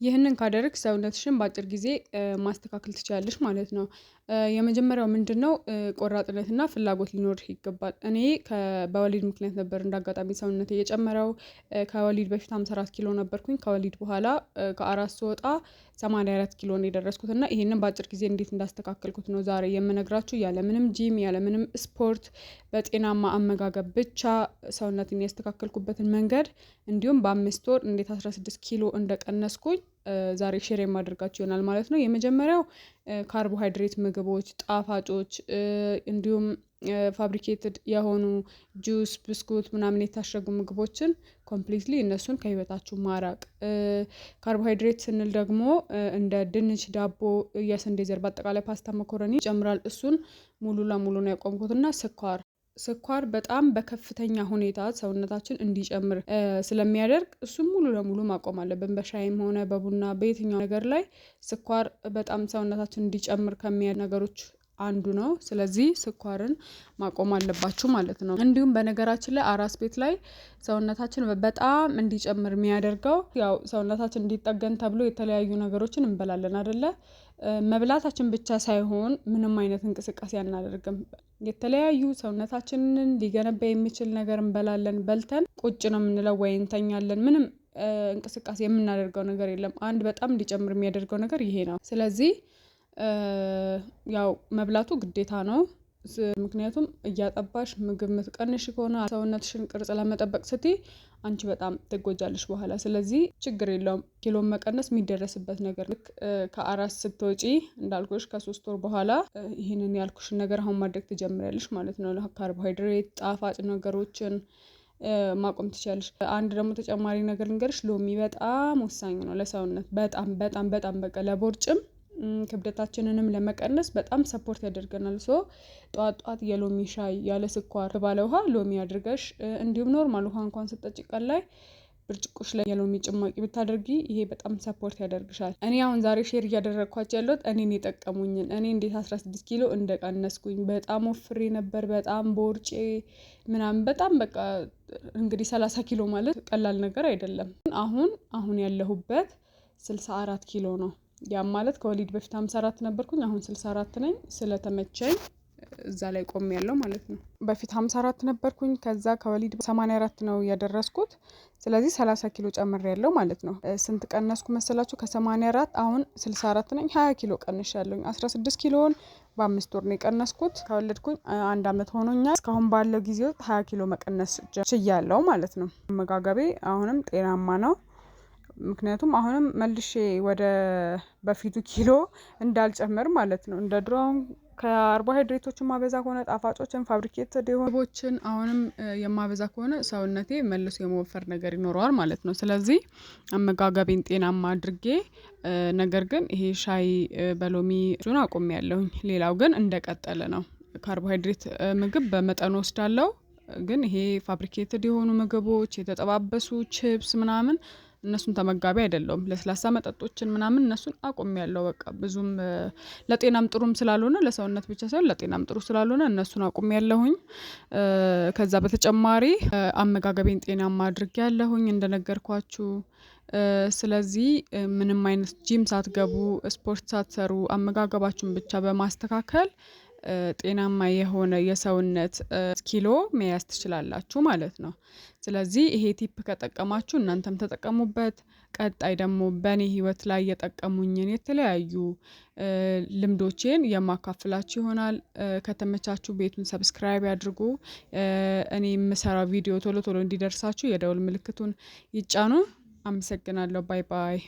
ይህንን ካደረግሽ ሰውነትሽን በአጭር ጊዜ ማስተካከል ትችላለሽ ማለት ነው። የመጀመሪያው ምንድነው? ቆራጥነትና ፍላጎት ሊኖርሽ ይገባል። እኔ በወሊድ ምክንያት ነበር እንዳጋጣሚ ሰውነቴ የጨመረው። ከወሊድ በፊት 54 ኪሎ ነበርኩኝ። ከወሊድ በኋላ ከአራስ ስወጣ 84 ኪሎ ነው የደረስኩት እና ይሄንን በአጭር ጊዜ እንዴት እንዳስተካከልኩት ነው ዛሬ የምነግራችሁ። ያለምንም ጂም ያለምንም ስፖርት በጤናማ አመጋገብ ብቻ ሰውነትን ያስተካከልኩበትን መንገድ እንዲሁም በ5 ወር እንዴት 16 ኪሎ እንደቀነስኩኝ ዛሬ ሼር የማደርጋችሁ ይሆናል ማለት ነው። የመጀመሪያው ካርቦሃይድሬት ምግቦች፣ ጣፋጮች እንዲሁም ፋብሪኬትድ የሆኑ ጁስ፣ ብስኩት ምናምን የታሸጉ ምግቦችን ኮምፕሊትሊ እነሱን ከህይወታችሁ ማራቅ። ካርቦሃይድሬት ስንል ደግሞ እንደ ድንች፣ ዳቦ፣ የስንዴ ዘር በአጠቃላይ ፓስታ፣ መኮረኒ ይጨምራል። እሱን ሙሉ ለሙሉ ነው ያቆምኩትና ስኳር በጣም በከፍተኛ ሁኔታ ሰውነታችን እንዲጨምር ስለሚያደርግ እሱን ሙሉ ለሙሉ ማቆም አለብን። በሻይም ሆነ በቡና በየትኛው ነገር ላይ ስኳር በጣም ሰውነታችን እንዲጨምር ከሚያደርጉ ነገሮች አንዱ ነው። ስለዚህ ስኳርን ማቆም አለባችሁ ማለት ነው። እንዲሁም በነገራችን ላይ አራስ ቤት ላይ ሰውነታችን በጣም እንዲጨምር የሚያደርገው ያው ሰውነታችን እንዲጠገን ተብሎ የተለያዩ ነገሮችን እንበላለን አይደለ? መብላታችን ብቻ ሳይሆን ምንም አይነት እንቅስቃሴ አናደርግም። የተለያዩ ሰውነታችንን ሊገነባ የሚችል ነገር እንበላለን። በልተን ቁጭ ነው የምንለው ወይ እንተኛለን። ምንም እንቅስቃሴ የምናደርገው ነገር የለም። አንድ በጣም እንዲጨምር የሚያደርገው ነገር ይሄ ነው። ስለዚህ ያው መብላቱ ግዴታ ነው። ምክንያቱም እያጠባሽ ምግብ የምትቀንሽ ከሆነ ሰውነትሽን ቅርጽ ለመጠበቅ ስትይ አንቺ በጣም ትጎጃለሽ በኋላ። ስለዚህ ችግር የለውም ኪሎን መቀነስ የሚደረስበት ነገር። ልክ ከአራስ ስትወጪ እንዳልኩሽ ከ3 ወር በኋላ ይህንን ያልኩሽን ነገር አሁን ማድረግ ትጀምሪያለሽ ማለት ነው። ካርቦሃይድሬት ጣፋጭ ነገሮችን ማቆም ትችላለሽ። አንድ ደግሞ ተጨማሪ ነገር ልንገርሽ፣ ሎሚ በጣም ወሳኝ ነው ለሰውነት። በጣም በጣም በጣም በቃ ለቦርጭም ክብደታችንንም ለመቀነስ በጣም ሰፖርት ያደርገናል። ጠዋት የሎሚ ሻይ ያለ ስኳር ባለ ውሃ ሎሚ አድርገሽ እንዲሁም ኖርማል ውሃ እንኳን ስትጠጪ ቀን ላይ ብርጭቆሽ ላይ የሎሚ ጭማቂ ብታደርጊ ይሄ በጣም ሰፖርት ያደርግሻል። እኔ አሁን ዛሬ ሼር እያደረግኳቸው ያለሁት እኔን የጠቀሙኝን እኔ እንዴት 16 ኪሎ እንደቀነስኩኝ። በጣም ወፍሬ ነበር፣ በጣም ቦርጬ ምናምን በጣም በቃ እንግዲህ 30 ኪሎ ማለት ቀላል ነገር አይደለም። አሁን ያለሁበት 64 ኪሎ ነው። ያም ማለት ከወሊድ በፊት 54 ነበርኩኝ፣ አሁን 64 ነኝ። ስለተመቸኝ እዛ ላይ ቆሜያለሁ ማለት ነው። በፊት 54 ነበርኩኝ፣ ከዛ ከወሊድ 84 ነው ያደረስኩት። ስለዚህ 30 ኪሎ ጨምሬያለሁ ማለት ነው። ስንት ቀነስኩ መሰላችሁ? ከ84 አሁን 64 ነኝ። 20 ኪሎ ቀንሻለሁኝ። 16 ኪሎን በ5 ወር ነው የቀነስኩት። ከወለድኩኝ 1 አመት ሆኖኛል። እስካሁን ባለው ጊዜ 20 ኪሎ መቀነስ ችያለሁ ማለት ነው። አመጋገቤ አሁንም ጤናማ ነው። ምክንያቱም አሁንም መልሼ ወደ በፊቱ ኪሎ እንዳልጨምር ማለት ነው። እንደ ድሮው ካርቦሃይድሬቶችን ማበዛ ከሆነ ጣፋጮችን፣ ፋብሪኬትድ የሆኑ ምግቦችን አሁንም የማበዛ ከሆነ ሰውነቴ መልሶ የመወፈር ነገር ይኖረዋል ማለት ነው። ስለዚህ አመጋገቤን ጤናማ አድርጌ ነገር ግን ይሄ ሻይ በሎሚ እሱን አቆሚያለሁኝ። ሌላው ግን እንደቀጠለ ነው። ካርቦሃይድሬት ምግብ በመጠኑ ወስዳለሁ። ግን ይሄ ፋብሪኬትድ የሆኑ ምግቦች፣ የተጠባበሱ ቺፕስ ምናምን እነሱን ተመጋቢ አይደለሁም። ለስላሳ መጠጦችን ምናምን እነሱን አቆሚያለሁ። በቃ ብዙም ለጤናም ጥሩም ስላልሆነ ለሰውነት ብቻ ሳይሆን ለጤናም ጥሩ ስላልሆነ እነሱን አቆሚያለሁኝ። ከዛ በተጨማሪ አመጋገቤን ጤናማ አድርጌያለሁኝ እንደነገርኳችሁ። ስለዚህ ምንም አይነት ጂም ሳትገቡ ስፖርት ሳትሰሩ አመጋገባችሁን ብቻ በማስተካከል ጤናማ የሆነ የሰውነት ኪሎ መያዝ ትችላላችሁ ማለት ነው። ስለዚህ ይሄ ቲፕ ከጠቀማችሁ እናንተም ተጠቀሙበት። ቀጣይ ደግሞ በእኔ ህይወት ላይ የጠቀሙኝን የተለያዩ ልምዶቼን የማካፍላችሁ ይሆናል። ከተመቻችሁ ቤቱን ሰብስክራይብ ያድርጉ። እኔ የምሰራው ቪዲዮ ቶሎ ቶሎ እንዲደርሳችሁ የደውል ምልክቱን ይጫኑ። አመሰግናለሁ። ባይ ባይ።